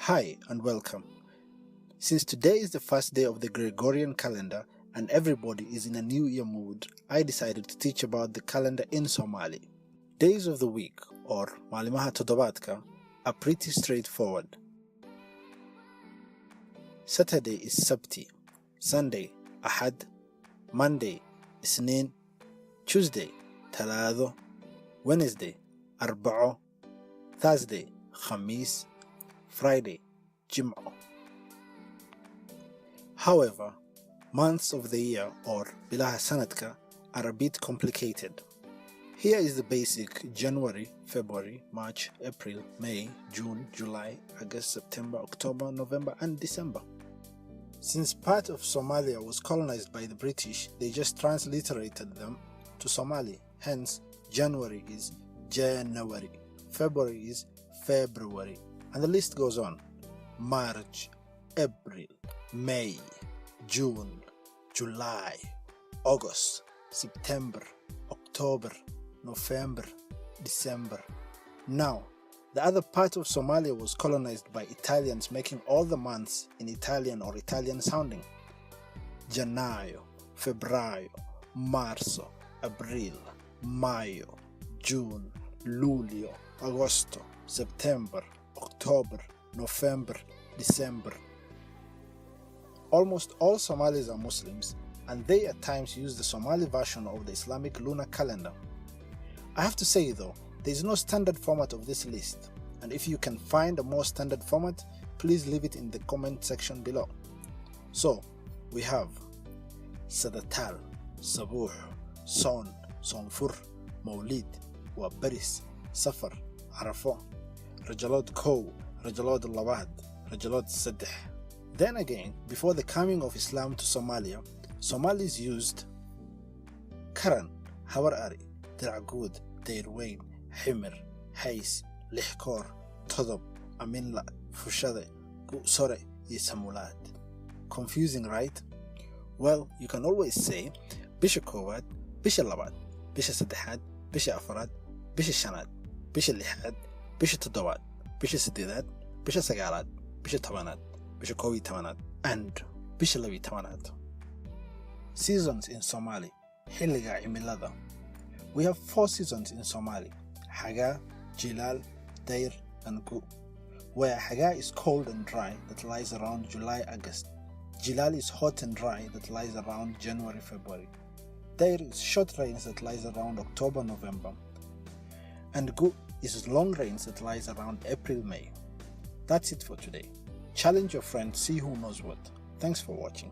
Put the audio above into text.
Hi and welcome. Since today is the first day of the Gregorian calendar and everybody is in a new year mood, I decided to teach about the calendar in Somali. Days of the week, or Malimaha Toddobaadka, are pretty straightforward. Saturday is Sabti, Sunday Ahad, Monday Isniin, Tuesday Talaado, Wednesday Arbaco, Thursday Khamis, Friday Jim'o. However, months of the year, or bilaha sanadka, are a bit complicated. Here is the basic: January, February, March, April, May, June, July, August, September, October, November and December. Since part of Somalia was colonized by the British, they just transliterated them to Somali. Hence, January is January, February is February, and the list goes on. March, April, May, June, July, August, September, October, November, December. Now, the other part of Somalia was colonized by Italians, making all the months in Italian or Italian sounding. Gennaio, Febbraio, Marzo, April, Mayo, June, Luglio, Agosto, September, October, November, December. Almost all Somalis are Muslims, and they at times use the Somali version of the Islamic lunar calendar. I have to say though, there is no standard format of this list, and if you can find a more standard format, please leave it in the comment section below. So, we have Sadatal, Sabuh, Son, Sonfur, Mawlid, Wabaris, Safar, Arafo, Rajalod Kow, Rajalod Lawad, Rajalod Sadeh. Then again, before the coming of Islam to Somalia, Somalis used Karan, Hawar-Ari, Diragud, Dairwayn, Himir, Hays, Lihkor, Todob, Aminla, Fushade, Sore, and Samulad. Confusing, right? Well, you can always say Bisha Kowad, Bisha Labad, Bisha Sadehad, Bisha Afarad, Bisha Shanad, Bisha Lihad, Bisha Todowad, Bisha Sididad, Bisha Sagalad, Bisha Tawanad, Bisha Kowi Tawanad, and Bisha Lawi Tawanad. Seasons in Somali. Hiliga Imilada. We have 4 seasons in Somali: Haga, Jilal, Dair, and Gu. Where Haga is cold and dry, that lies around July-August. Jilal is hot and dry, that lies around January-February. Dair is short rains, that lies around October-November. And Gu is long rains, that lies around April-May. That's it for today. Challenge your friend, see who knows what. Thanks for watching.